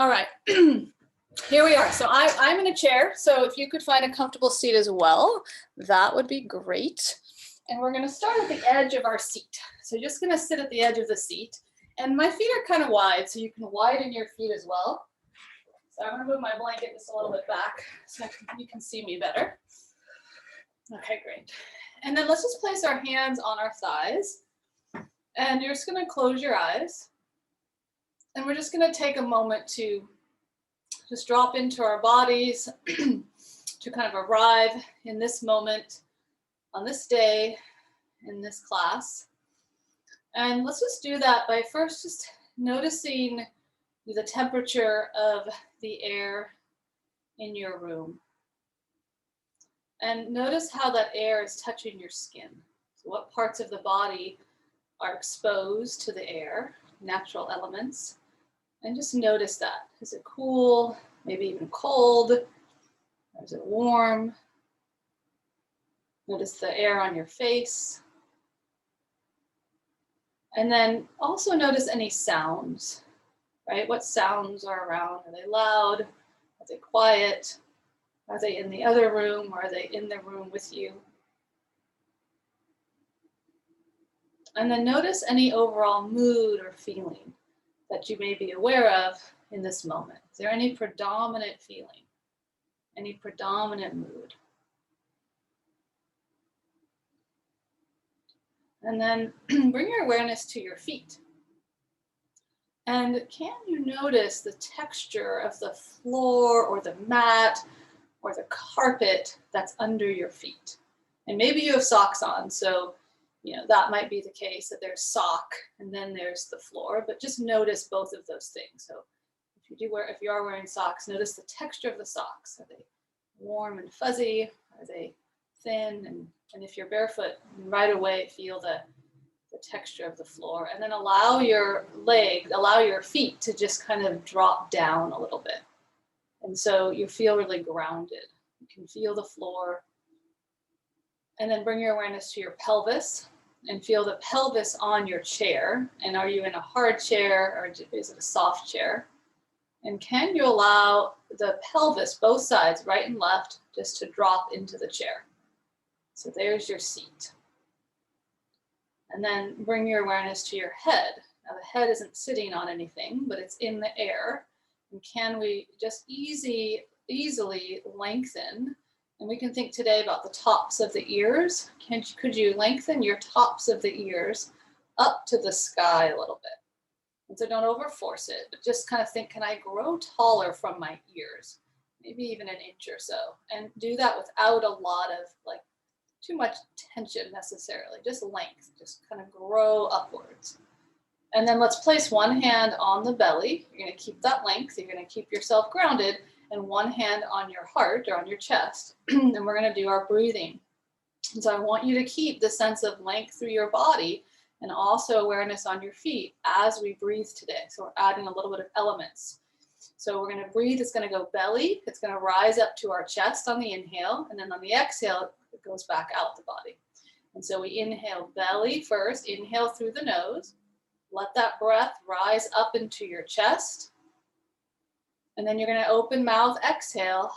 All right, here we are. So I'm in a chair. So if you could find a comfortable seat as well, that would be great. And we're gonna start at the edge of our seat. So you're just gonna sit at the edge of the seat. And my feet are kind of wide, so you can widen your feet as well. So I'm gonna move my blanket just a little bit back so you can see me better. Okay, great. And then let's just place our hands on our thighs. And you're just gonna close your eyes. And we're just gonna take a moment to just drop into our bodies to kind of arrive in this moment, on this day, in this class. And let's just do that by first just noticing the temperature of the air in your room. And notice how that air is touching your skin. So what parts of the body are exposed to the air, natural elements. And just notice that. Is it cool? Maybe even cold? Or is it warm? Notice the air on your face. And then also notice any sounds, right? What sounds are around? Are they loud? Are they quiet? Are they in the other room? Or are they in the room with you? And then notice any overall mood or feeling that you may be aware of in this moment. Is there any predominant feeling? Any predominant mood? And then bring your awareness to your feet. And can you notice the texture of the floor or the mat or the carpet that's under your feet? And maybe you have socks on, so that might be the case, that there's sock and then there's the floor, but just notice both of those things. So if you are wearing socks, notice the texture of the socks. Are they warm and fuzzy? Are they thin? And if you're barefoot, right away feel the texture of the floor, and then allow your feet to just kind of drop down a little bit. And so you feel really grounded. You can feel the floor. And then bring your awareness to your pelvis and feel the pelvis on your chair. And are you in a hard chair or is it a soft chair? And can you allow the pelvis, both sides, right and left, just to drop into the chair? So there's your seat. And then bring your awareness to your head. Now the head isn't sitting on anything, but it's in the air. And can we just easily lengthen? And we can think today about the tops of the ears. Could you lengthen your tops of the ears up to the sky a little bit? And so don't overforce it, but just kind of think, can I grow taller from my ears? Maybe even an inch or so. And do that without a lot of too much tension necessarily, just length, just kind of grow upwards. And then let's place one hand on the belly. You're gonna keep that length, you're gonna keep yourself grounded, and one hand on your heart or on your chest. And we're gonna do our breathing. And so I want you to keep the sense of length through your body and also awareness on your feet as we breathe today. So we're adding a little bit of elements. So we're gonna breathe, it's gonna go belly, it's gonna rise up to our chest on the inhale, and then on the exhale, it goes back out the body. And so we inhale belly first, inhale through the nose, let that breath rise up into your chest. And then you're gonna open mouth, exhale.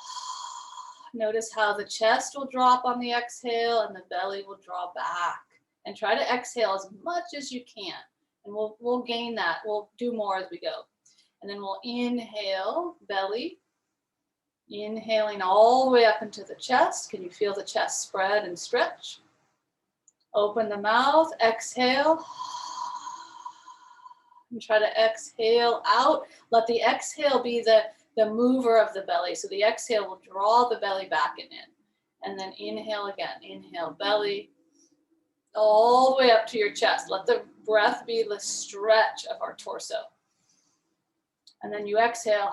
Notice how the chest will drop on the exhale and the belly will draw back. And try to exhale as much as you can. And we'll gain that, we'll do more as we go. And then we'll inhale, belly. Inhaling all the way up into the chest. Can you feel the chest spread and stretch? Open the mouth, exhale. And try to exhale out. Let the exhale be the mover of the belly. So the exhale will draw the belly back and in. And then inhale again. Inhale, belly. All the way up to your chest. Let the breath be the stretch of our torso. And then you exhale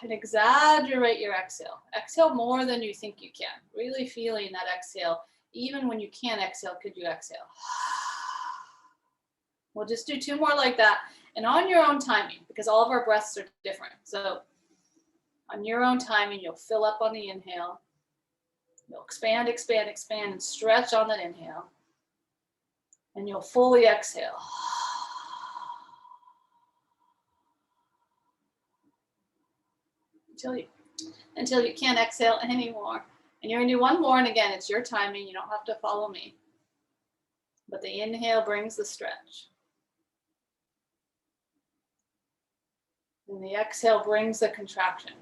and exaggerate your exhale. Exhale more than you think you can. Really feeling that exhale. Even when you can't exhale, could you exhale? We'll just do 2 more like that. And on your own timing, because all of our breaths are different. So on your own timing, you'll fill up on the inhale. You'll expand, expand, expand, and stretch on that inhale. And you'll fully exhale. until you can't exhale anymore. And you're gonna do one more, and again, it's your timing. You don't have to follow me. But the inhale brings the stretch. And the exhale brings the contraction.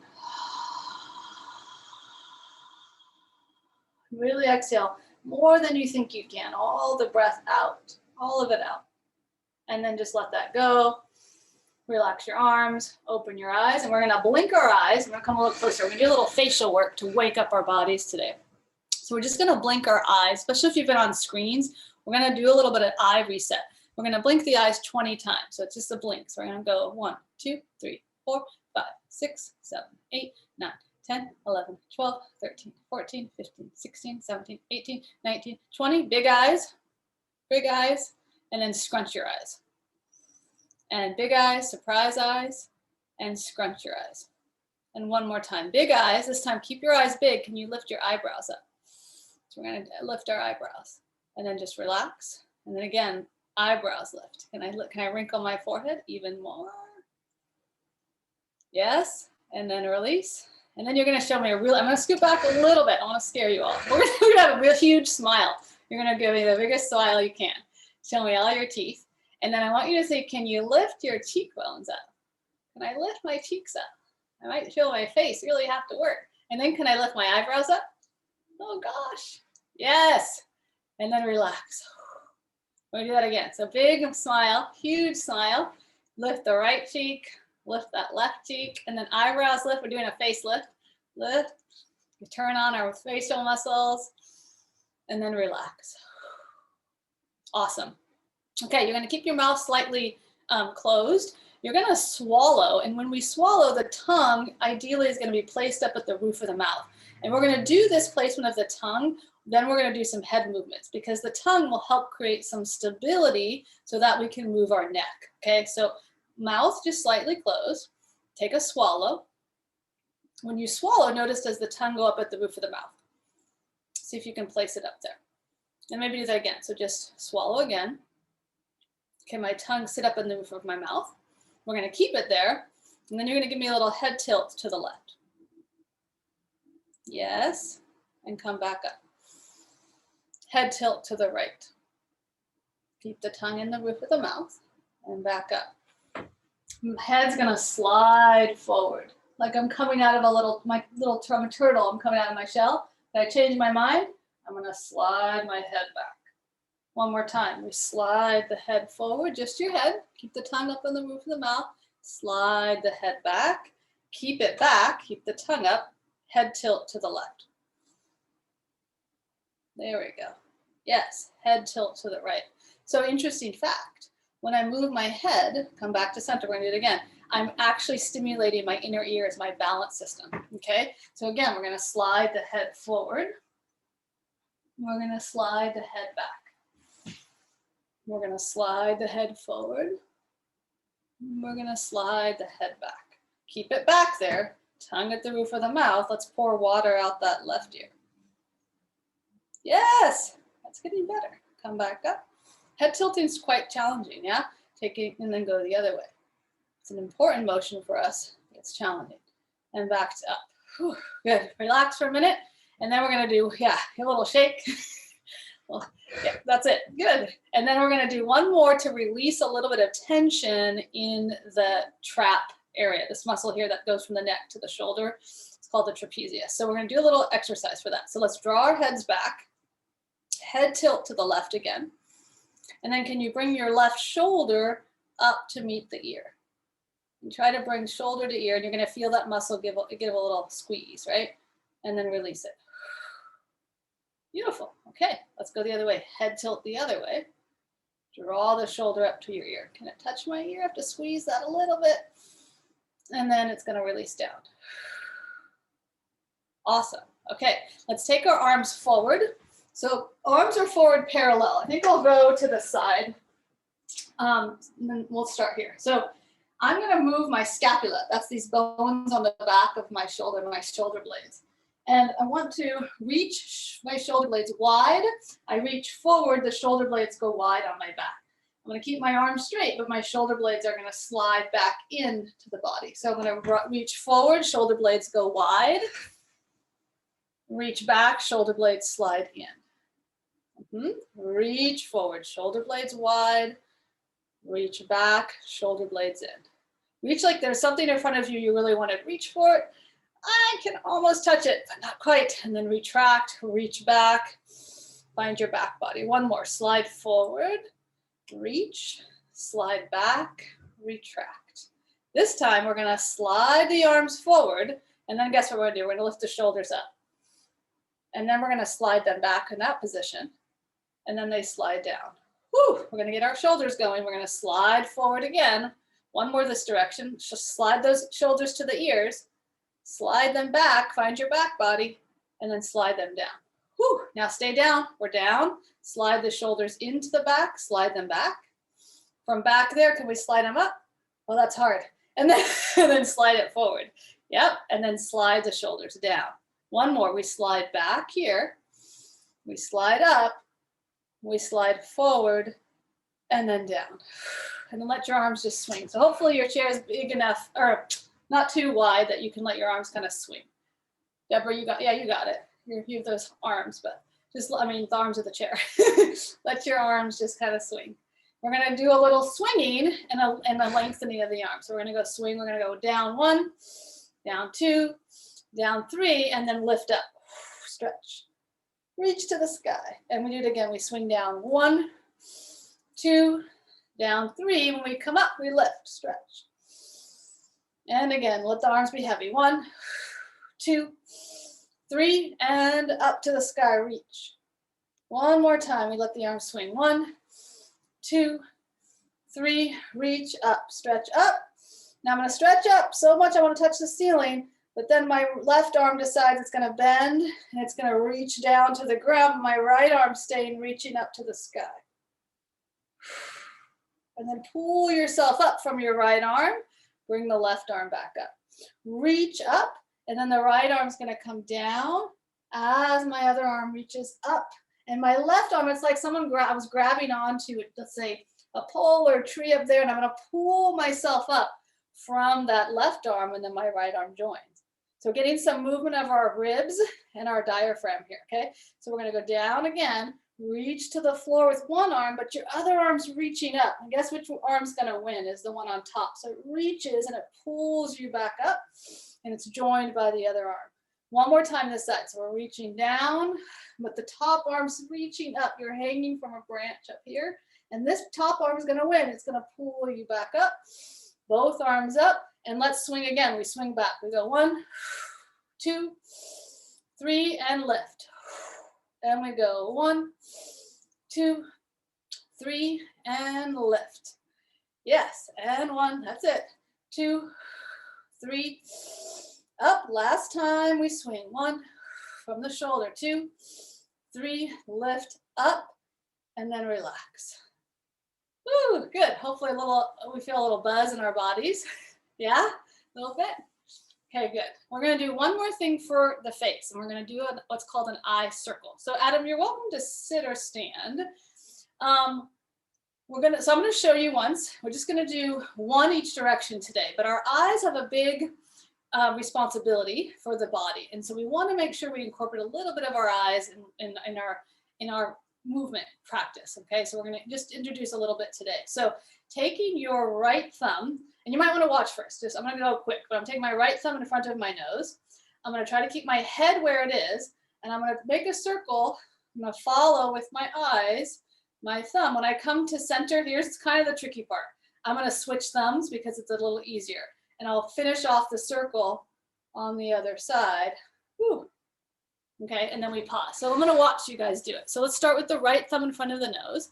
Really exhale more than you think you can. All the breath out, all of it out. And then just let that go. Relax your arms, open your eyes, and we're gonna blink our eyes. We're gonna come a little closer. We're gonna do a little facial work to wake up our bodies today. So we're just gonna blink our eyes, especially if you've been on screens. We're gonna do a little bit of eye reset. We're gonna blink the eyes 20 times. So it's just a blink. So we're gonna go 1, 2, 3, 4, 5, 6, 7, 8, 9, 10, 11, 12, 13, 14, 15, 16, 17, 18, 19, 20. Big eyes, and then scrunch your eyes. And big eyes, surprise eyes, and scrunch your eyes. And one more time, big eyes. This time, keep your eyes big. Can you lift your eyebrows up? So we're gonna lift our eyebrows, and then just relax. And then again, eyebrows lift. Can I wrinkle my forehead even more? Yes, and then release. And then you're gonna show me I'm gonna scoot back a little bit. I wanna scare you all. We're gonna have a real huge smile. You're gonna give me the biggest smile you can. Show me all your teeth. And then I want you to say, can you lift your cheekbones up? Can I lift my cheeks up? I might feel my face really have to work. And then can I lift my eyebrows up? Oh gosh, yes. And then relax. We're gonna do that again. So big smile, huge smile. Lift the right cheek, lift that left cheek, and then eyebrows lift. We're doing a face lift. Lift, we turn on our facial muscles, and then relax. Awesome. Okay, you're gonna keep your mouth slightly closed. You're gonna swallow, and when we swallow, the tongue ideally is gonna be placed up at the roof of the mouth. And we're gonna do this placement of the tongue, then we're gonna do some head movements because the tongue will help create some stability so that we can move our neck, okay? So mouth just slightly closed, take a swallow. When you swallow, notice does the tongue go up at the roof of the mouth? See if you can place it up there. And maybe do that again, so just swallow again. Can my tongue sit up in the roof of my mouth? We're gonna keep it there, and then you're gonna give me a little head tilt to the left. Yes, and come back up. Head tilt to the right. Keep the tongue in the roof of the mouth, and back up. Head's gonna slide forward, like I'm coming out of my little turtle, I'm coming out of my shell. If I change my mind, I'm gonna slide my head back. One more time, we slide the head forward, just your head. Keep the tongue up in the roof of the mouth. Slide the head back. Keep it back, keep the tongue up. Head tilt to the left. There we go. Yes, head tilt to the right. So interesting fact, when I move my head, come back to center, we're gonna do it again. I'm actually stimulating my inner ears, my balance system, okay? So again, we're gonna slide the head forward. We're gonna slide the head back. We're gonna slide the head forward. We're gonna slide the head back. Keep it back there, tongue at the roof of the mouth. Let's pour water out that left ear. Yes, that's getting better. Come back up. Head tilting is quite challenging, yeah? Take it and then go the other way. It's an important motion for us. It's challenging. And back up. Whew, good. Relax for a minute. And then we're gonna do, a little shake. Well, yeah, that's it. Good. And then we're going to do one more to release a little bit of tension in the trap area, this muscle here that goes from the neck to the shoulder. It's called the trapezius. So we're going to do a little exercise for that. So let's draw our heads back, head tilt to the left again. And then can you bring your left shoulder up to meet the ear? And try to bring shoulder to ear, and you're going to feel that muscle give a little squeeze, right? And then release it. Beautiful. Okay, let's go the other way. Head tilt the other way. Draw the shoulder up to your ear. Can it touch my ear? I have to squeeze that a little bit. And then it's going to release down. Awesome. Okay, let's take our arms forward. So arms are forward parallel. I think I'll go to the side. And then we'll start here. So I'm going to move my scapula. That's these bones on the back of my shoulder blades. And I want to reach my shoulder blades wide. I reach forward, the shoulder blades go wide on my back. I'm going to keep my arms straight, but my shoulder blades are going to slide back into the body. So I'm going to reach forward, shoulder blades go wide. Reach back, shoulder blades slide in. Reach forward, shoulder blades wide. Reach back, shoulder blades in. Reach like there's something in front of you you really want to reach for it. I can almost touch it, but not quite. And then retract, reach back, find your back body. One more, slide forward, reach, slide back, retract. This time we're gonna slide the arms forward, and then guess what we're gonna do? We're gonna lift the shoulders up. And then we're gonna slide them back in that position, and then they slide down. Whew, we're gonna get our shoulders going. We're gonna slide forward again. One more this direction, just slide those shoulders to the ears, slide them back, find your back body, and then slide them down. Whew, now stay down, we're down. Slide the shoulders into the back, slide them back. From back there, can we slide them up? Well, that's hard. And then slide it forward. Yep, and then slide the shoulders down. One more, we slide back here, we slide up, we slide forward, and then down. And then let your arms just swing. So hopefully your chair is big enough, or not too wide, that you can let your arms kind of swing. Deborah, you got it. You have those arms, but just, the arms of the chair. Let your arms just kind of swing. We're gonna do a little swinging and a lengthening of the arms. So we're gonna go swing, we're gonna go down 1, down 2, down 3, and then lift up, stretch. Reach to the sky. And we do it again, we swing down 1, 2, down 3. When we come up, we lift, stretch. And again, let the arms be heavy. 1, 2, 3, and up to the sky, reach. One more time, we let the arms swing. 1, 2, 3, reach up, stretch up. Now I'm gonna stretch up so much I wanna touch the ceiling, but then my left arm decides it's gonna bend and it's gonna reach down to the ground. My right arm staying reaching up to the sky. And then pull yourself up from your right arm, bring the left arm back up. Reach up, and then the right arm's gonna come down as my other arm reaches up. And my left arm, it's like someone I was grabbing onto, let's say, a pole or a tree up there, and I'm gonna pull myself up from that left arm, and then my right arm joins. So getting some movement of our ribs and our diaphragm here, okay? So we're gonna go down again, reach to the floor with one arm, but your other arm's reaching up. And guess which arm's gonna win is the one on top. So it reaches and it pulls you back up, and it's joined by the other arm. One more time this side. So we're reaching down, but the top arm's reaching up. You're hanging from a branch up here, and this top arm is gonna win. It's gonna pull you back up. Both arms up, and let's swing again. We swing back. We go 1, 2, 3, and lift. And we go 1, 2, 3, and lift. Yes, and 1, that's it. 2, 3, up. Last time we swing. 1, from the shoulder. 2, 3, lift up, and then relax. Woo, good. Hopefully we feel a little buzz in our bodies. Yeah, a little bit. Okay, good. We're gonna do one more thing for the face, and we're gonna do what's called an eye circle. So Adam, you're welcome to sit or stand. I'm gonna show you once. We're just gonna do one each direction today, but our eyes have a big responsibility for the body, and so we want to make sure we incorporate a little bit of our eyes in our movement practice. Okay, so we're going to just introduce a little bit today. So taking your right thumb, and you might want to watch first. I'm going to go quick, but I'm taking my right thumb in front of my nose. I'm going to try to keep my head where it is, and I'm going to make a circle. I'm going to follow with my eyes my thumb. When I come to center, here's kind of the tricky part. I'm going to switch thumbs because it's a little easier. And I'll finish off the circle on the other side. Whew. Okay, and then we pause. So I'm going to watch you guys do it. So let's start with the right thumb in front of the nose.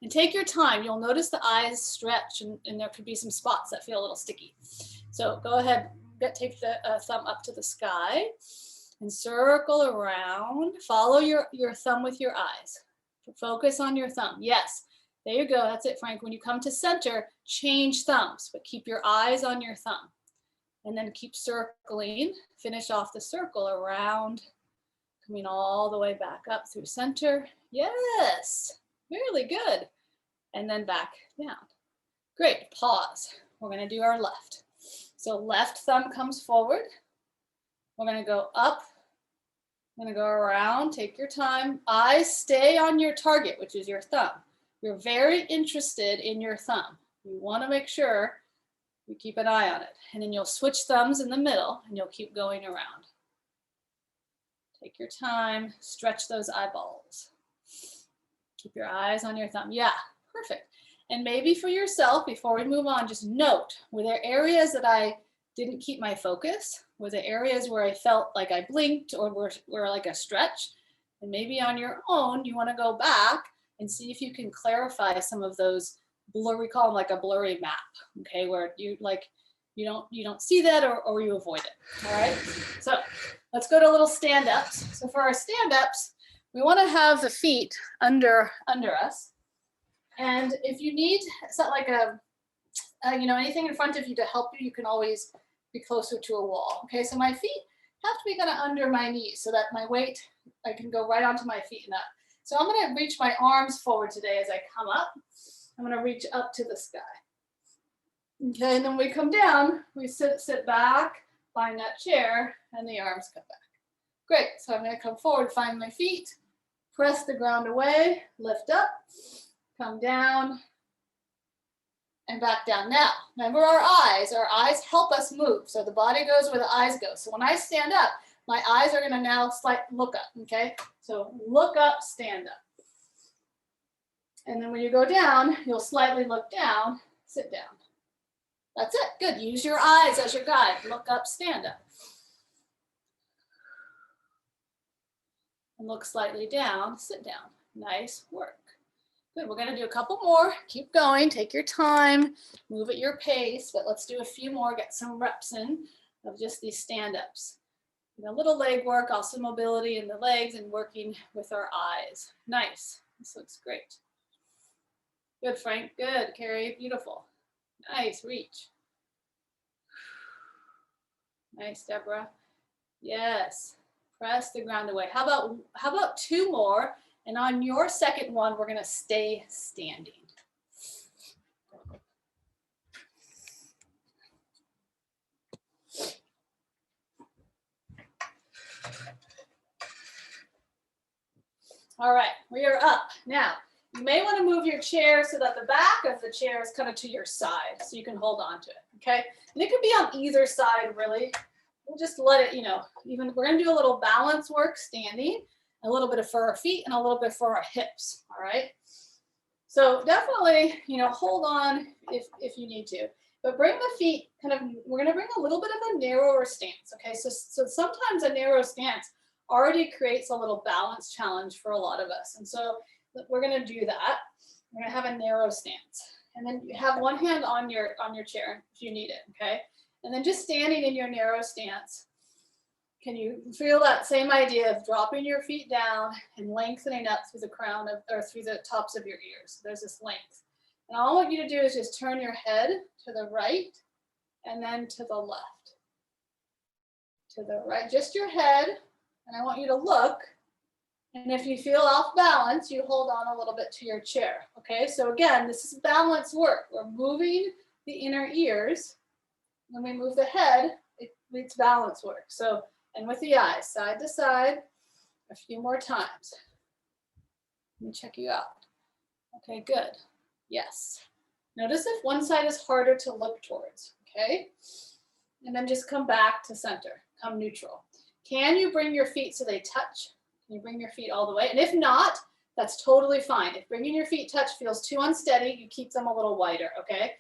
And take your time. You'll notice the eyes stretch, and there could be some spots that feel a little sticky. So go ahead, take the thumb up to the sky and circle around. Follow your thumb with your eyes. Focus on your thumb. Yes. There you go. That's it, Frank. When you come to center, change thumbs, but keep your eyes on your thumb. And then keep circling. Finish off the circle around, coming all the way back up through center. Yes, really good. and then back down. Great, pause. We're gonna do our left. So left thumb comes forward. We're gonna go up. I'm gonna go around, take your time. Eyes stay on your target, which is your thumb. You're very interested in your thumb. You wanna make sure you keep an eye on it. And then you'll switch thumbs in the middle and you'll keep going around. Take your time, stretch those eyeballs. Keep your eyes on your thumb. Yeah, perfect. And maybe for yourself, before we move on, just note, were there areas that I didn't keep my focus? Were there areas where I felt like I blinked or were like a stretch? And maybe on your own, you want to go back and see if you can clarify some of those blur, we call them like a blurry map, okay, where you don't see that or you avoid it. All right. So let's go to little stand-ups. So for our stand-ups, we want to have the feet under us. And if you need, it's not like anything in front of you to help you, you can always be closer to a wall. Okay, so my feet have to be kind of under my knees so that my weight, I can go right onto my feet and up. So I'm going to reach my arms forward today as I come up. I'm going to reach up to the sky. Okay, and then we come down, we sit back, find that chair, and the arms come back. Great, so I'm going to come forward, find my feet, press the ground away, lift up, come down, and back down. Now, remember our eyes help us move. So the body goes where the eyes go. So when I stand up, my eyes are gonna now look up, okay? So look up, stand up. And then when you go down, you'll slightly look down, sit down. That's it, good. Use your eyes as your guide. Look up, stand up. And look slightly down, sit down. Nice work. Good, we're gonna do a couple more. Keep going, take your time, move at your pace, but let's do a few more, get some reps in of just these stand-ups. A little leg work, also mobility in the legs and working with our eyes. Nice, this looks great. Good, Frank, good, Carrie, beautiful. Nice, reach. Nice, Deborah. Yes, press the ground away. How about two more? And on your second one, we're gonna stay standing. All right, we are up. Now, you may wanna move your chair so that the back of the chair is kind of to your side, so you can hold on to it, okay? And it could be on either side, really. We'll just let it, even we're gonna do a little balance work standing, a little bit for our feet and a little bit for our hips, all right? So definitely, hold on if you need to, but bring the feet we're gonna bring a little bit of a narrower stance, okay? So sometimes a narrow stance already creates a little balance challenge for a lot of us. And so we're gonna do that. We're gonna have a narrow stance. And then you have one hand on your chair if you need it, okay? And then just standing in your narrow stance, can you feel that same idea of dropping your feet down and lengthening up through the through the tops of your ears? There's this length. And all I want you to do is just turn your head to the right and then to the left. To the right, just your head. And I want you to look. And if you feel off balance, you hold on a little bit to your chair. Okay, so again, this is balance work. We're moving the inner ears. When we move the head, it's balance work. So, and with the eyes, side to side, a few more times. Let me check you out. Okay, good. Yes. Notice if one side is harder to look towards, okay? And then just come back to center, come neutral. Can you bring your feet so they touch? Can you bring your feet all the way? And if not, that's totally fine. If bringing your feet touch feels too unsteady, you keep them a little wider, okay?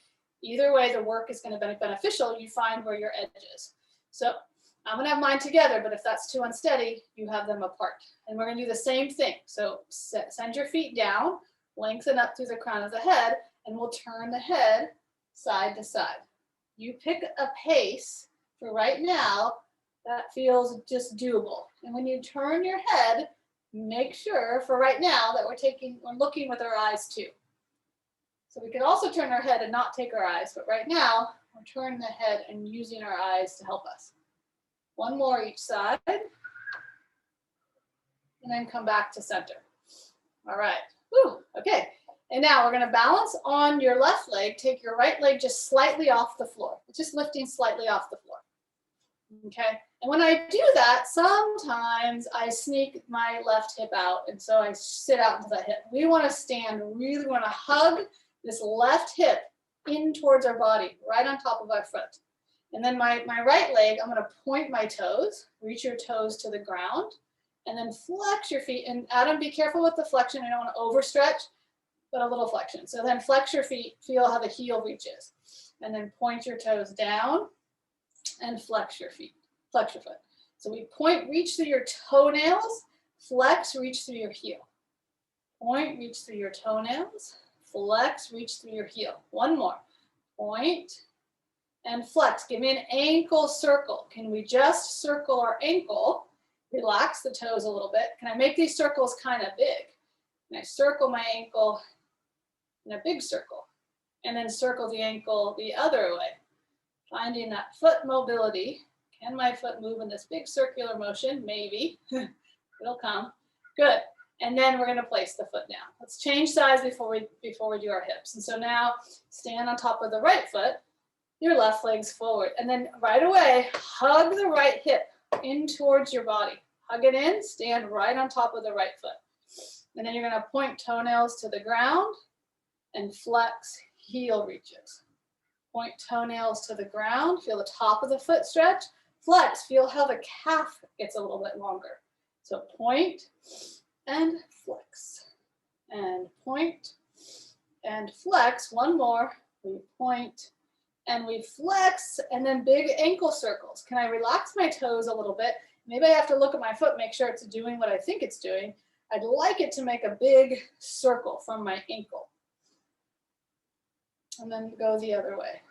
Either way, the work is going to be beneficial. You find where your edge is. So I'm going to have mine together, but if that's too unsteady, you have them apart. And we're going to do the same thing. So send your feet down, lengthen up through the crown of the head, and we'll turn the head side to side. You pick a pace for right now that feels just doable. And when you turn your head, make sure for right now that we're looking with our eyes too. So we can also turn our head and not take our eyes, but right now we're turning the head and using our eyes to help us. One more each side, and then come back to center. All right, whew. Okay. And now we're going to balance on your left leg. Take your right leg just slightly off the floor. Just lifting slightly off the floor. Okay. And when I do that, sometimes I sneak my left hip out. And so I sit out into the hip. We want to stand, really want to hug this left hip in towards our body, right on top of our foot. And then my right leg, I'm going to point my toes, reach your toes to the ground, and then flex your feet. And Adam, be careful with the flexion. I don't want to overstretch, but a little flexion. So then flex your feet, feel how the heel reaches. And then point your toes down and flex your feet, flex your foot. So we point, reach through your toenails, flex, reach through your heel. Point, reach through your toenails, flex, reach through your heel. One more. Point and flex. Give me an ankle circle. Can we just circle our ankle? Relax the toes a little bit. Can I make these circles kind of big? Can I circle my ankle in a big circle? And then circle the ankle the other way. Finding that foot mobility. Can my foot move in this big circular motion? Maybe. It'll come. Good. And then we're going to place the foot down. Let's change sides before we do our hips. And so now stand on top of the right foot, your left leg's forward. And then right away, hug the right hip in towards your body. Hug it in, stand right on top of the right foot. And then you're going to point toenails to the ground and flex heel reaches. Point toenails to the ground, feel the top of the foot stretch. Flex, feel how the calf gets a little bit longer. So point and flex, and point and flex. One more, we point and we flex, and then big ankle circles. Can I relax my toes a little bit? Maybe I have to look at my foot, make sure it's doing what I think it's doing. I'd like it to make a big circle from my ankle. And then go the other way.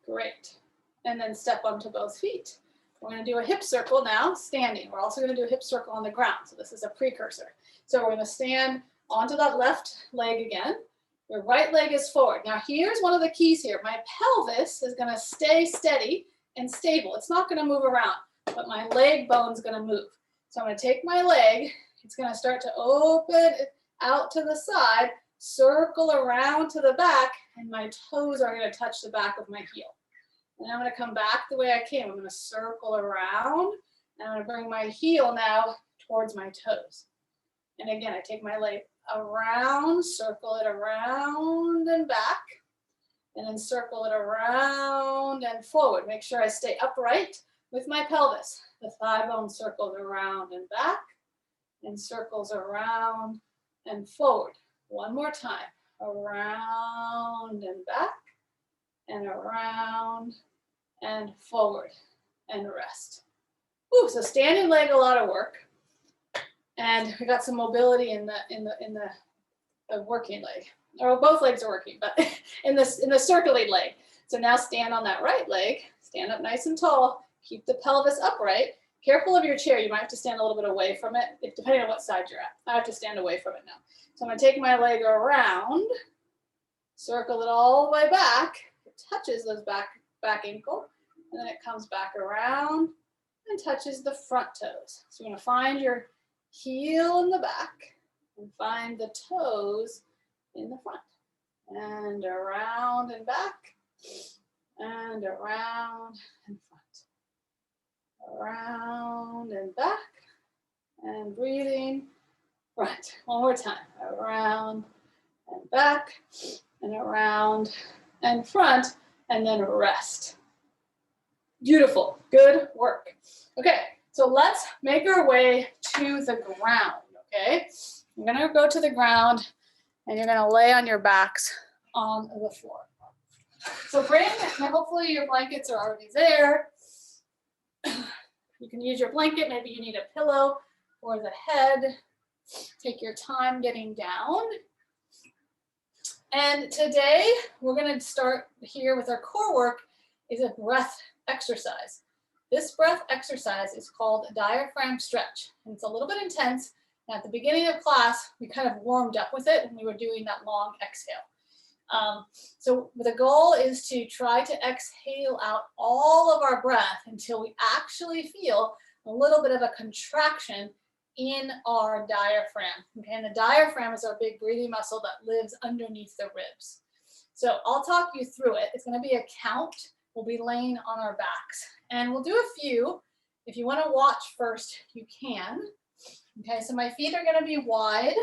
Great. And then step onto both feet. We're going to do a hip circle now, standing. We're also going to do a hip circle on the ground. So this is a precursor. So we're going to stand onto that left leg again. Your right leg is forward. Now here's one of the keys here. My pelvis is going to stay steady and stable. It's not going to move around, but my leg bone's going to move. So I'm going to take my leg. It's going to start to open out to the side, circle around to the back, and my toes are going to touch the back of my heel. And I'm going to come back the way I came. I'm going to circle around, and I'm going to bring my heel now towards my toes. And again, I take my leg around, circle it around and back, and then circle it around and forward. Make sure I stay upright with my pelvis. The thigh bone circles around and back, and circles around and forward. One more time. Around and back, and around and forward, and rest. Ooh, so standing leg, a lot of work. And we got some mobility in the working leg. Or both legs are working, but in the circling leg. So now stand on that right leg, stand up nice and tall, keep the pelvis upright. Careful of your chair, you might have to stand a little bit away from it, depending on what side you're at. I have to stand away from it now. So I'm going to take my leg around, circle it all the way back. It touches those back ankle, and then it comes back around and touches the front toes. So you're going to find your heel in the back and find the toes in the front. And around and back, and around and front. Around and back, and breathing. Front. One more time. Around and back, and around and front, and then rest. Beautiful. Good work. Okay, so let's make our way to the ground, okay? I'm going to go to the ground, and you're going to lay on your backs on the floor. So hopefully your blankets are already there. You can use your blanket. Maybe you need a pillow for the head. Take your time getting down. And today we're going to start here with our core work is a breath exercise. This breath exercise is called a diaphragm stretch. And it's a little bit intense. And at the beginning of class, we kind of warmed up with it when we were doing that long exhale. So the goal is to try to exhale out all of our breath until we actually feel a little bit of a contraction in our diaphragm. Okay, and the diaphragm is our big breathing muscle that lives underneath the ribs. So I'll talk you through it. It's going to be a count. We'll be laying on our backs, and we'll do a few. If you want to watch first, you can. Okay, so my feet are going to be wide.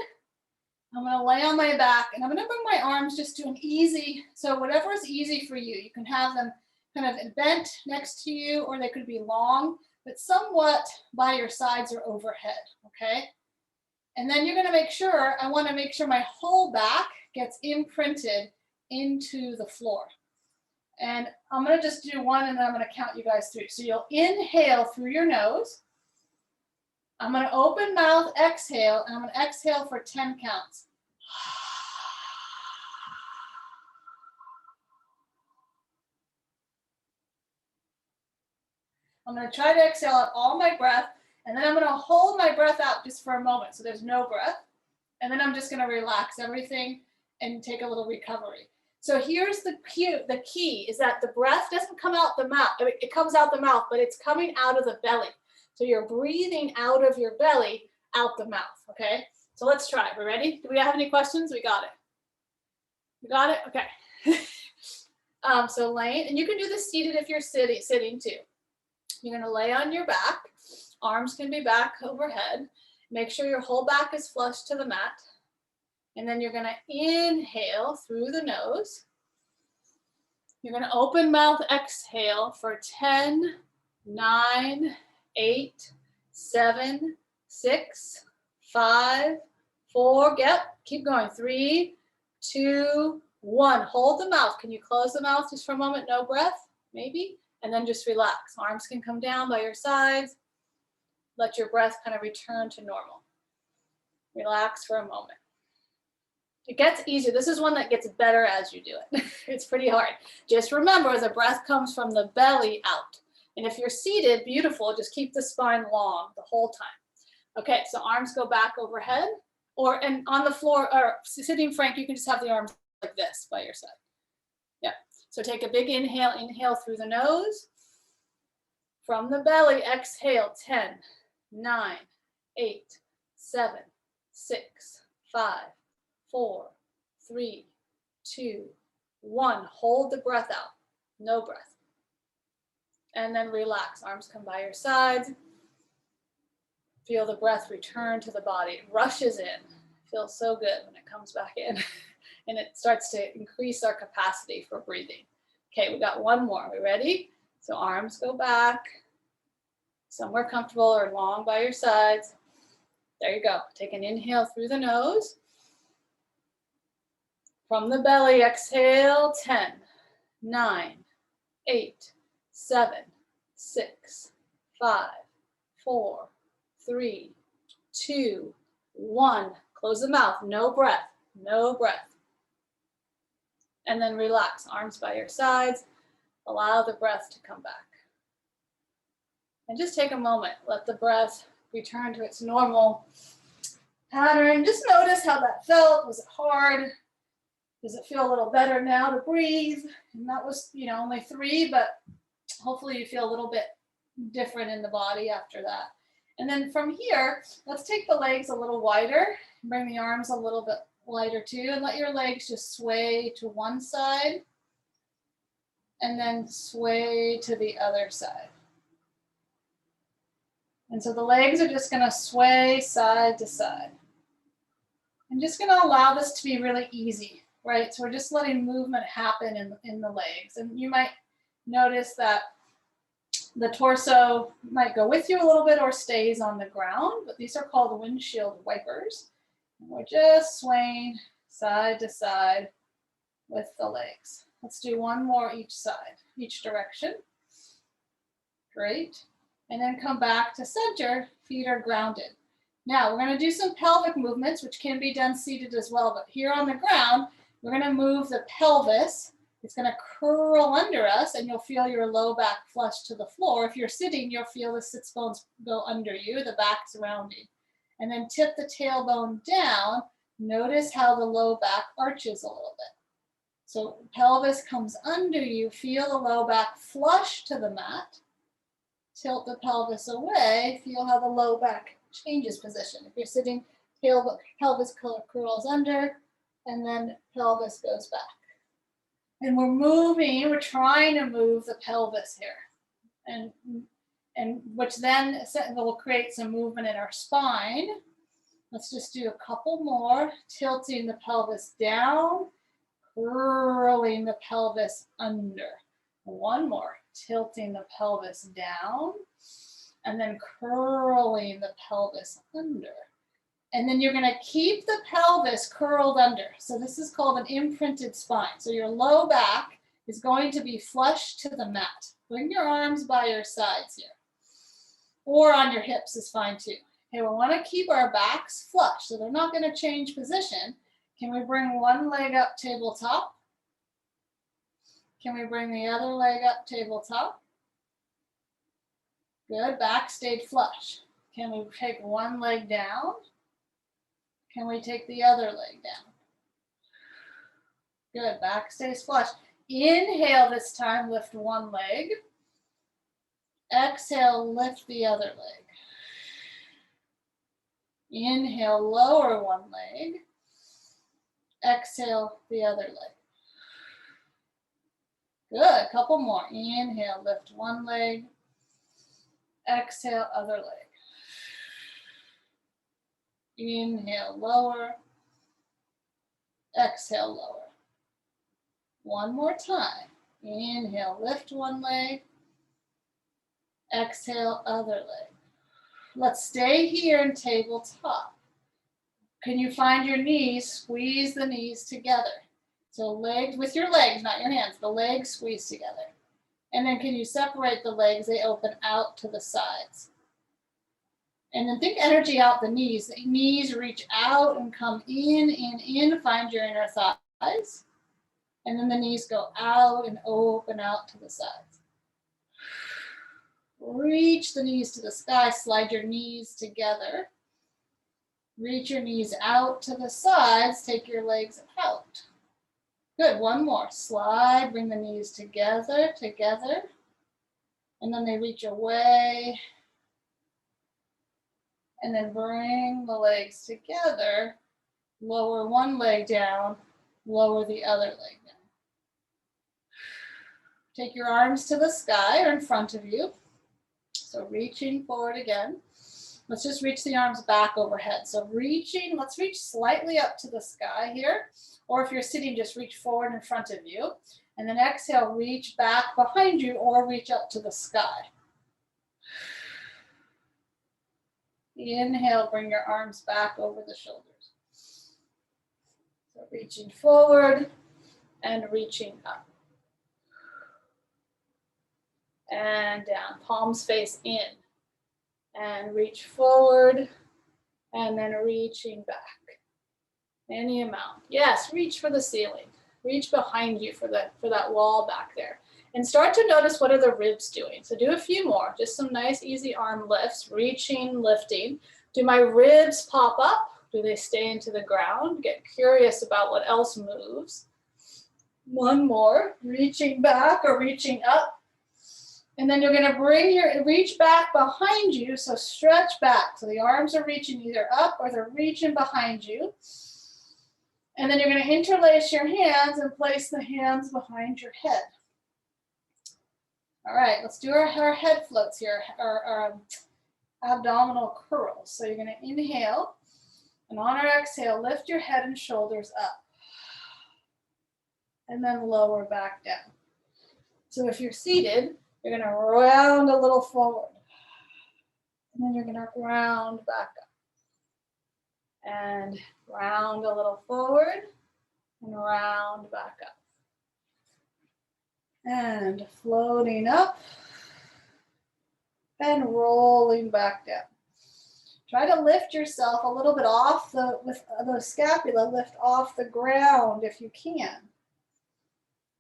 I'm going to lay on my back, and I'm going to bring my arms just to an easy, so whatever is easy for you. You can have them kind of bent next to you, or they could be long, but somewhat by your sides or overhead, okay? And then you're going to make sure, I want to make sure my whole back gets imprinted into the floor. And I'm going to just do one, and then I'm going to count you guys through. So you'll inhale through your nose. I'm going to open mouth, exhale, and I'm going to exhale for 10 counts. I'm going to try to exhale out all my breath, and then I'm going to hold my breath out just for a moment, so there's no breath. And then I'm just going to relax everything and take a little recovery. So here's the key is that the breath doesn't come out the mouth. I mean, it comes out the mouth, but it's coming out of the belly. So you're breathing out of your belly, out the mouth, okay? So let's try. We ready? Do we have any questions? We got it. We got it? Okay. So laying, and you can do this seated if you're sitting too. You're going to lay on your back. Arms can be back overhead. Make sure your whole back is flush to the mat. And then you're going to inhale through the nose. You're going to open mouth, exhale for 10, 9, 8, 7, 6, 5, 4, keep going, 3, 2, 1. Hold the mouth. Can you close the mouth just for a moment? No breath, maybe? And then just relax. Arms can come down by your sides. Let your breath kind of return to normal. Relax for a moment. It gets easier. This is one that gets better as you do it. It's pretty hard. Just remember, the breath comes from the belly out. And if you're seated, beautiful, just keep the spine long the whole time. Okay, so arms go back overhead, and on the floor, or sitting Frank, you can just have the arms like this by your side. Yeah, so take a big inhale through the nose. From the belly, exhale, 10, 9, 8, 7, 6, 5, 4, 3, 2, 1. Hold the breath out. No breath. And then relax. Arms come by your sides. Feel the breath return to the body. It rushes in. Feels so good when it comes back in. And it starts to increase our capacity for breathing. Okay, we got one more. Are we ready? So arms go back. Somewhere comfortable or long by your sides. There you go. Take an inhale through the nose. From the belly, exhale, 10, 9, 8, 7, 6, 5, 4, 3, 2, 1. Close the mouth. No breath. No breath. And then relax. Arms by your sides. Allow the breath to come back. And just take a moment. Let the breath return to its normal pattern. Just notice how that felt. Was it hard? Does it feel a little better now to breathe? And that was, only 3, but hopefully you feel a little bit different in the body after that. And then from here, let's take the legs a little wider. Bring the arms a little bit wider too, and let your legs just sway to one side and then sway to the other side. And so the legs are just going to sway side to side. I'm just going to allow this to be really easy, right? So we're just letting movement happen in the legs. And you might notice that the torso might go with you a little bit or stays on the ground, but these are called windshield wipers. And we're just swaying side to side with the legs. Let's do one more each side, each direction. Great. And then come back to center, feet are grounded. Now we're going to do some pelvic movements, which can be done seated as well, but here on the ground, we're going to move the pelvis. It's going to curl under us, and you'll feel your low back flush to the floor. If you're sitting, you'll feel the sits bones go under you, the back's rounding. And then tip the tailbone down. Notice how the low back arches a little bit. So pelvis comes under you, feel the low back flush to the mat. Tilt the pelvis away, feel how the low back changes position. If you're sitting, pelvis curls under, and then pelvis goes back. And we're trying to move the pelvis here. And which then will create some movement in our spine. Let's just do a couple more, tilting the pelvis down, curling the pelvis under. One more, tilting the pelvis down, and then curling the pelvis under. And then you're gonna keep the pelvis curled under. So this is called an imprinted spine. So your low back is going to be flush to the mat. Bring your arms by your sides here. Or on your hips is fine too. Okay, we wanna keep our backs flush, so they're not gonna change position. Can we bring one leg up tabletop? Can we bring the other leg up tabletop? Good, back stayed flush. Can we take one leg down? Can we take the other leg down? Good, back stays flush. Inhale this time, lift one leg. Exhale, lift the other leg. Inhale, lower one leg. Exhale, the other leg. Good, couple more. Inhale, lift one leg. Exhale, other leg. Inhale, lower. Exhale, lower. One more time. Inhale, lift one leg. Exhale, other leg. Let's stay here in tabletop. Can you find your knees? Squeeze the knees together. So legs, with your legs, not your hands, the legs squeeze together. And then can you separate the legs? They open out to the sides. And then think energy out the knees. The knees reach out and come in, find your inner thighs. And then the knees go out and open out to the sides. Reach the knees to the sky, slide your knees together. Reach your knees out to the sides, take your legs out. Good, one more. Slide, bring the knees together. And then they reach away. And then bring the legs together. Lower one leg down, lower the other leg down. Take your arms to the sky or in front of you. So reaching forward again. Let's just reach the arms back overhead. So reaching, let's reach slightly up to the sky here. Or if you're sitting, just reach forward in front of you. And then exhale, reach back behind you or reach up to the sky. Inhale, bring your arms back over the shoulders. So reaching forward and reaching up. And down, palms face in. And reach forward, and then reaching back. Any amount. Yes, reach for the ceiling. Reach behind you for that wall back there. And start to notice what are the ribs doing. So do a few more, just some nice easy arm lifts, reaching, lifting. Do my ribs pop up? Do they stay into the ground? Get curious about what else moves. One more, reaching back or reaching up. And then you're going to reach back behind you, so stretch back. So the arms are reaching either up or they're reaching behind you. And then you're going to interlace your hands and place the hands behind your head. All right, let's do our head floats here, our abdominal curls. So you're going to inhale, and on our exhale, lift your head and shoulders up. And then lower back down. So if you're seated, you're going to round a little forward. And then you're going to round back up. And round a little forward and round back up. And floating up and rolling back down. Try to lift yourself a little bit off with the scapula, lift off the ground if you can.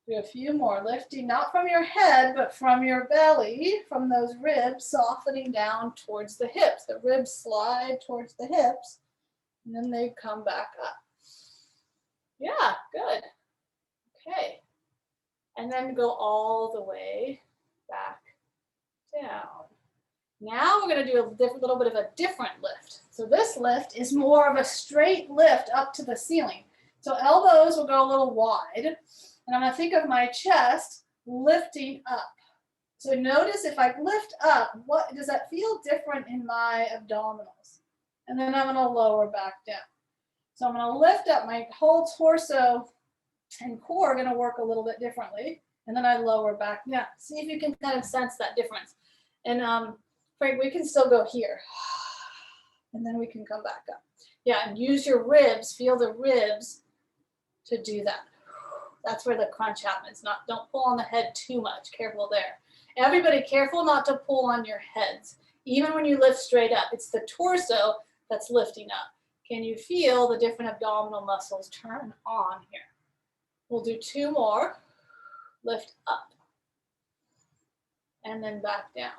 Do a few more, lifting not from your head, but from your belly, from those ribs, softening down towards the hips. The ribs slide towards the hips, and then they come back up. Yeah, good. Okay. And then go all the way back down. Now we're going to do a little bit of a different lift. So this lift is more of a straight lift up to the ceiling. So elbows will go a little wide, and I'm going to think of my chest lifting up. So notice if I lift up, what does that feel different in my abdominals? And then I'm going to lower back down. So I'm going to lift up, my whole torso and core are going to work a little bit differently. And then I lower back down. See if you can kind of sense that difference. And Frank, we can still go here. And then we can come back up. Yeah, and use your ribs, feel the ribs to do that. That's where the crunch happens. Don't pull on the head too much. Careful there. Everybody, careful not to pull on your heads. Even when you lift straight up, it's the torso that's lifting up. Can you feel the different abdominal muscles turn on here? We'll do 2 more. Lift up. And then back down.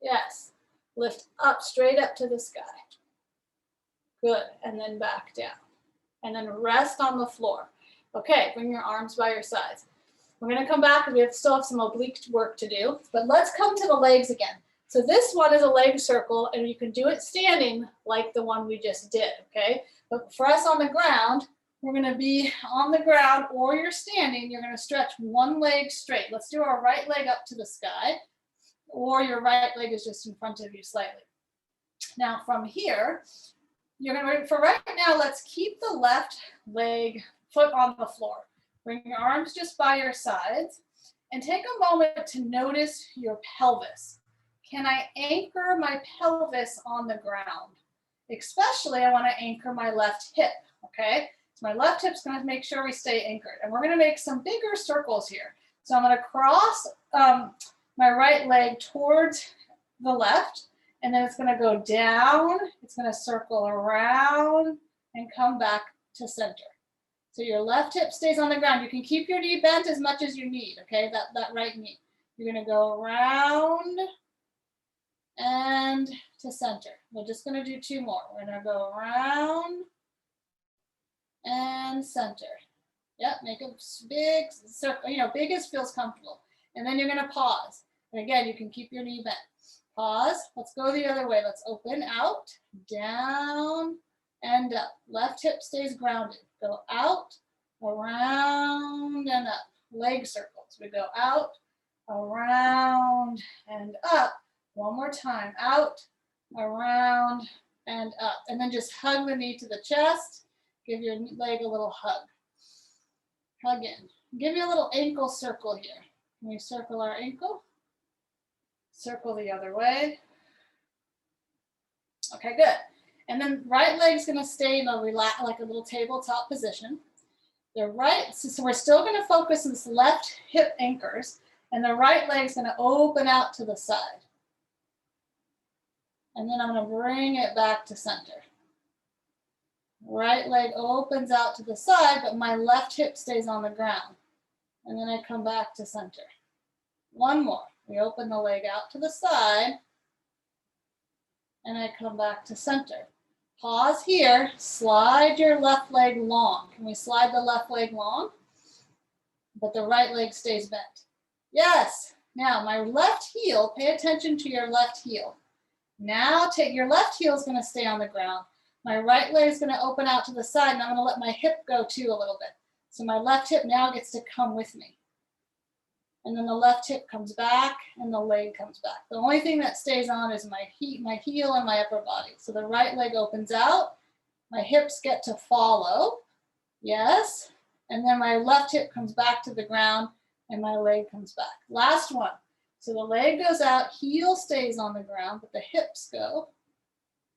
Yes. Lift up, straight up to the sky. Good. And then back down. And then rest on the floor. Okay, bring your arms by your sides. We're going to come back because we still have some oblique work to do. But let's come to the legs again. So this one is a leg circle, and you can do it standing like the one we just did, okay? But for us on the ground, we're going to be on the ground, or you're standing. You're going to stretch one leg straight. Let's do our right leg up to the sky, or your right leg is just in front of you slightly. Now from here, you're going to, for right now, let's keep the left leg foot on the floor. Bring your arms just by your sides and take a moment to notice your pelvis. Can I anchor my pelvis on the ground? Especially I want to anchor my left hip, okay? So my left hip's going to make sure we stay anchored. And we're going to make some bigger circles here. So I'm going to cross my right leg towards the left, and then it's going to go down. It's going to circle around and come back to center. So your left hip stays on the ground. You can keep your knee bent as much as you need, okay? That right knee. You're going to go around and to center. We're just going to do 2 more. We're going to go around and center. Yep, make a big circle, big as feels comfortable. And then you're going to pause. And again, you can keep your knee bent. Pause. Let's go the other way. Let's open out, down, and up. Left hip stays grounded. Go out, around, and up. Leg circles. We go out, around, and up. One more time. Out, around, and up. And then just hug the knee to the chest. Give your leg a little hug. Hug in. Give you a little ankle circle here. Can we circle our ankle? Circle the other way. Okay, good. And then right leg's going to stay in a like a little tabletop position. The right, so we're still going to focus on this left hip anchors, and the right leg's going to open out to the side. And then I'm going to bring it back to center. Right leg opens out to the side, but my left hip stays on the ground. And then I come back to center. One more. We open the leg out to the side, and I come back to center. Pause here. Slide your left leg long. Can we slide the left leg long? But the right leg stays bent. Yes. Now my left heel, pay attention to your left heel. Now take your left heel is going to stay on the ground. My right leg is going to open out to the side, and I'm going to let my hip go too a little bit. So my left hip now gets to come with me. And then the left hip comes back and the leg comes back. The only thing that stays on is my heel and my upper body. So the right leg opens out, my hips get to follow, yes. And then my left hip comes back to the ground and my leg comes back. Last one. So the leg goes out, heel stays on the ground, but the hips go.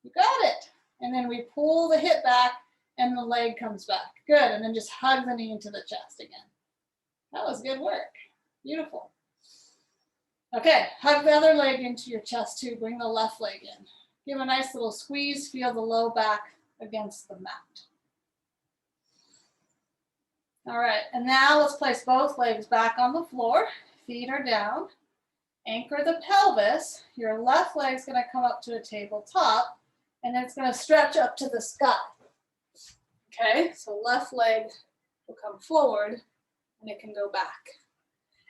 You got it. And then we pull the hip back and the leg comes back. Good, and then just hug the knee into the chest again. That was good work. Beautiful. Okay, hug the other leg into your chest too. Bring the left leg in. Give a nice little squeeze. Feel the low back against the mat. All right, and now let's place both legs back on the floor. Feet are down. Anchor the pelvis. Your left leg's going to come up to a tabletop, and then it's going to stretch up to the sky. Okay, so left leg will come forward, and it can go back.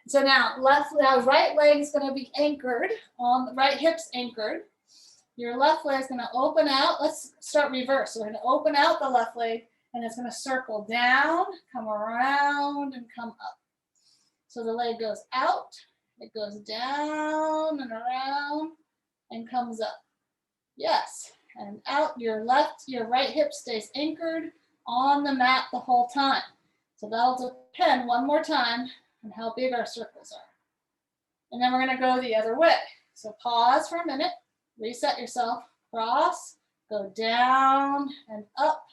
So now right leg is going to be anchored on the right hip's anchored. Your left leg is going to open out. Let's start reverse. So we're going to open out the left leg and it's going to circle down, come around and come up. So the leg goes out, it goes down and around and comes up. Yes, and out. Your right hip stays anchored on the mat the whole time. So that'll depend one more time on how big our circles are. And then we're going to go the other way. So pause for a minute, reset yourself, cross, go down and up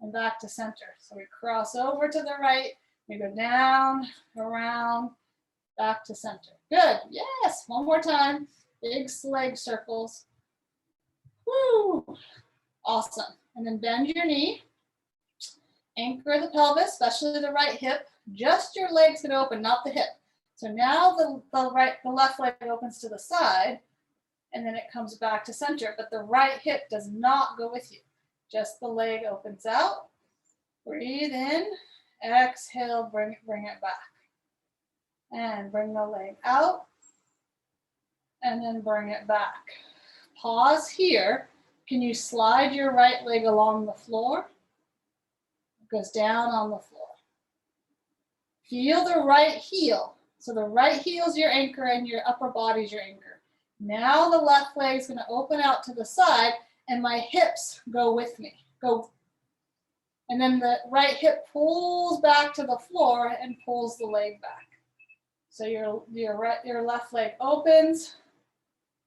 and back to center. So we cross over to the right, we go down, around, back to center. Good, yes, one more time. Big leg circles. Woo, awesome. And then bend your knee, anchor the pelvis, especially the right hip. Just your legs can open, not the hip. So now the left leg opens to the side, and then it comes back to center, but the right hip does not go with you. Just the leg opens out. Breathe in, exhale, bring it back. And bring the leg out, and then bring it back. Pause here. Can you slide your right leg along the floor? It goes down on the floor. Feel the right heel. So the right heel is your anchor and your upper body is your anchor. Now the left leg is going to open out to the side and my hips go with me. Go. And then the right hip pulls back to the floor and pulls the leg back. So your left leg opens,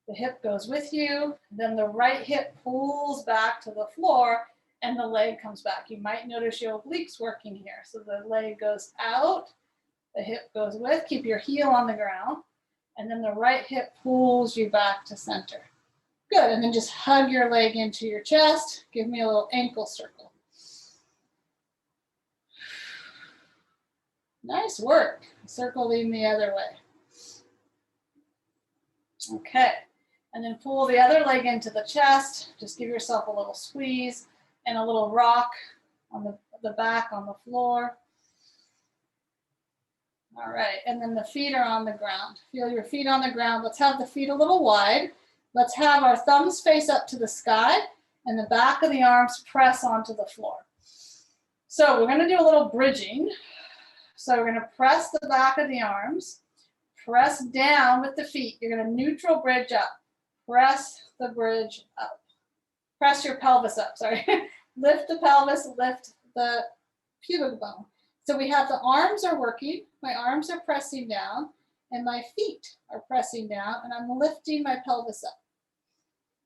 the hip goes with you, then the right hip pulls back to the floor and the leg comes back. You might notice your obliques working here. So the leg goes out, the hip goes with, keep your heel on the ground, and then the right hip pulls you back to center. Good, and then just hug your leg into your chest. Give me a little ankle circle. Nice work. Circling the other way. Okay, and then pull the other leg into the chest. Just give yourself a little squeeze and a little rock on the back on the floor. All right, and then the feet are on the ground. Feel your feet on the ground. Let's have the feet a little wide. Let's have our thumbs face up to the sky and the back of the arms press onto the floor. So we're going to do a little bridging. So we're going to press the back of the arms, press down with the feet. You're going to neutral bridge up. Press the bridge up. Press your pelvis up, sorry. Lift the pelvis, lift the pubic bone. So we have the arms are working, my arms are pressing down, and my feet are pressing down, and I'm lifting my pelvis up.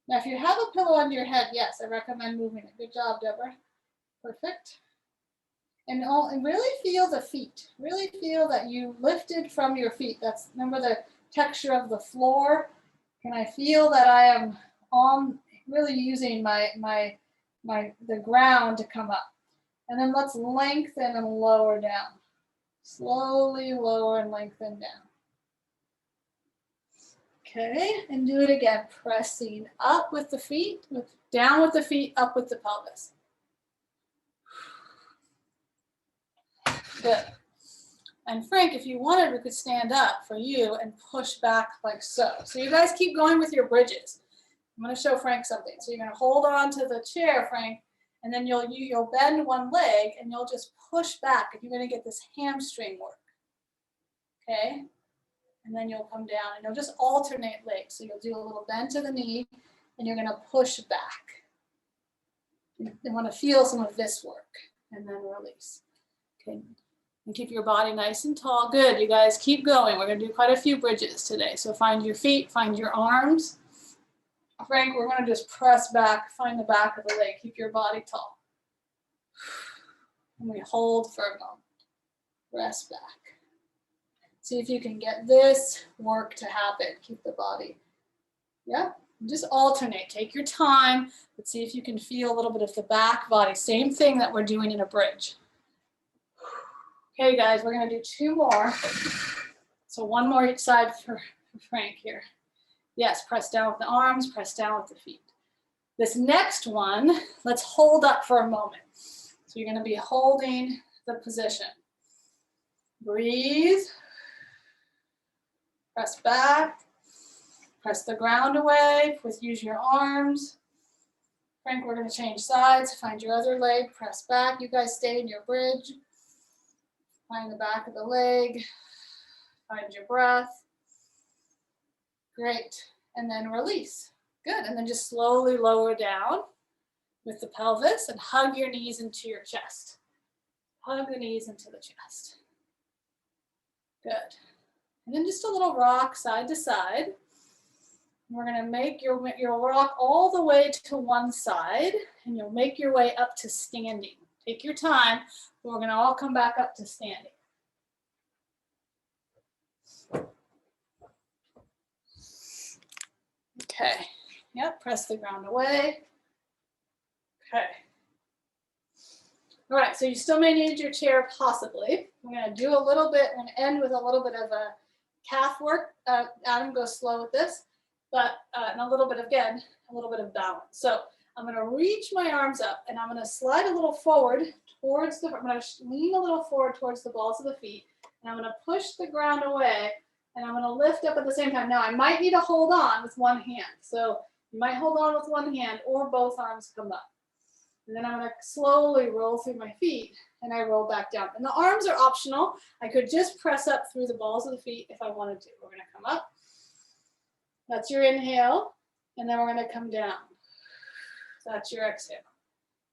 Now, if you have a pillow under your head, yes, I recommend moving it. Good job, Deborah. Perfect. And really feel the feet. Really feel that you lifted from your feet. Remember the texture of the floor. Can I feel that I am really using the ground to come up? And then let's lengthen and lower down. Slowly lower and lengthen down. Okay, and do it again. Pressing up with the feet, down with the feet, up with the pelvis. Good. And Frank, if you wanted, we could stand up for you and push back like so. So you guys keep going with your bridges. I'm going to show Frank something. So you're going to hold on to the chair, Frank, and then you'll bend one leg and you'll just push back and you're going to get this hamstring work. Okay? And then you'll come down and you'll just alternate legs. So you'll do a little bend to the knee and you're going to push back. You want to feel some of this work and then release. Okay? And keep your body nice and tall. Good, you guys keep going. We're going to do quite a few bridges today. So find your feet, find your arms. Frank, we're going to just press back, find the back of the leg. Keep your body tall. And we hold for a moment. Rest back. See if you can get this work to happen. Keep the body. Yeah, just alternate. Take your time, but see if you can feel a little bit of the back body. Same thing that we're doing in a bridge. Okay, guys, we're going to do 2 more. So 1 more each side for Frank here. Yes, press down with the arms, press down with the feet. This next one, let's hold up for a moment. So you're going to be holding the position. Breathe. Press back. Press the ground away. Use your arms. Frank, we're going to change sides. Find your other leg. Press back. You guys stay in your bridge. Find the back of the leg. Find your breath. Great. And then release. Good. And then just slowly lower down with the pelvis and hug your knees into your chest. Hug the knees into the chest. Good. And then just a little rock side to side. We're going to make your rock all the way to one side, and you'll make your way up to standing. Take your time. We're going to all come back up to standing. Okay. Yep, press the ground away. Okay. All right, so you still may need your chair possibly. We're going to do a little bit and end with a little bit of a calf work. Adam, go slow with this, but and a little bit, again, a little bit of balance. So I'm going to reach my arms up and I'm going to slide a little forward towards I'm going to lean a little forward towards the balls of the feet, and I'm going to push the ground away, and I'm going to lift up at the same time. Now I might need to hold on with one hand. So you might hold on with one hand or both arms come up. And then I'm going to slowly roll through my feet, and I roll back down. And the arms are optional. I could just press up through the balls of the feet if I wanted to. We're going to come up. That's your inhale. And then we're going to come down. That's your exhale.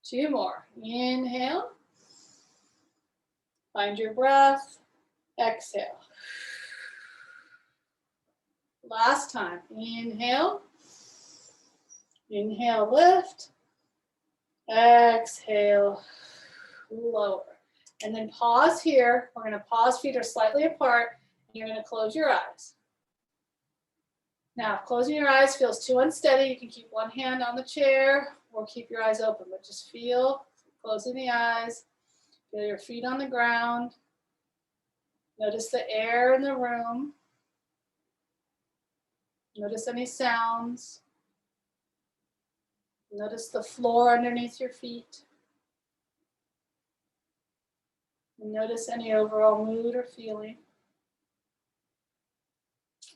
2 more. Inhale. Find your breath. Exhale. Last time. Inhale. Inhale, lift. Exhale, lower. And then pause here. We're going to pause, feet are slightly apart. And you're going to close your eyes. Now, if closing your eyes feels too unsteady, you can keep one hand on the chair or keep your eyes open, but just feel closing the eyes. Feel your feet on the ground. Notice the air in the room. Notice any sounds. Notice the floor underneath your feet. And notice any overall mood or feeling.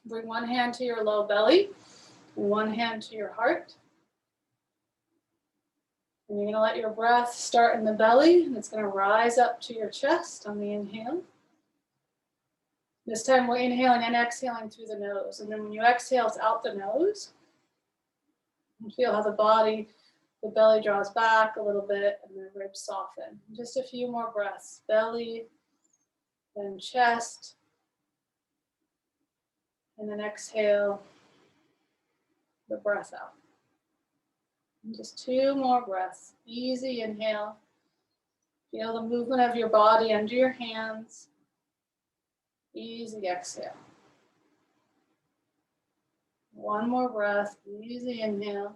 Bring one hand to your low belly and one hand to your heart. And you're going to let your breath start in the belly, and it's going to rise up to your chest on the inhale. This time we're inhaling and exhaling through the nose. And then when you exhale, it's out the nose. And feel how the belly draws back a little bit and the ribs soften. Just a few more breaths. Belly, then chest, and then exhale the breath out. And just 2 more breaths. Easy inhale. Feel the movement of your body under your hands. Easy exhale. 1 more breath. Easy inhale.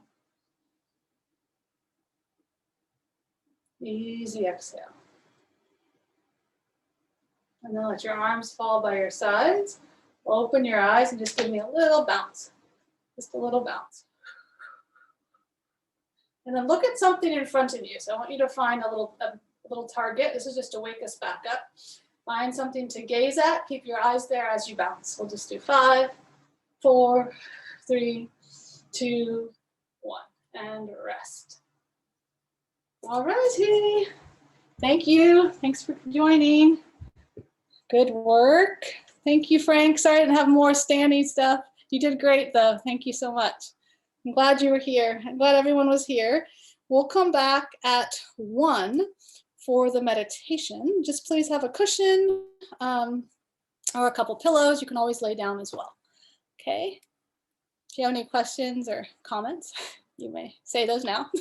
Easy exhale. And then let your arms fall by your sides. Open your eyes and just give me a little bounce. Just a little bounce. And then look at something in front of you. So I want you to find a little target. This is just to wake us back up. Find something to gaze at. Keep your eyes there as you bounce. We'll just do 5, 4, 3, 2, 1, and rest. All righty. Thank you. Thanks for joining. Good work. Thank you, Frank. Sorry I didn't have more standing stuff. You did great, though. Thank you so much. I'm glad you were here. I'm glad everyone was here. We'll come back at 1 for the meditation. Just please have a cushion or a couple pillows. You can always lay down as well. Okay. If you have any questions or comments, you may say those now.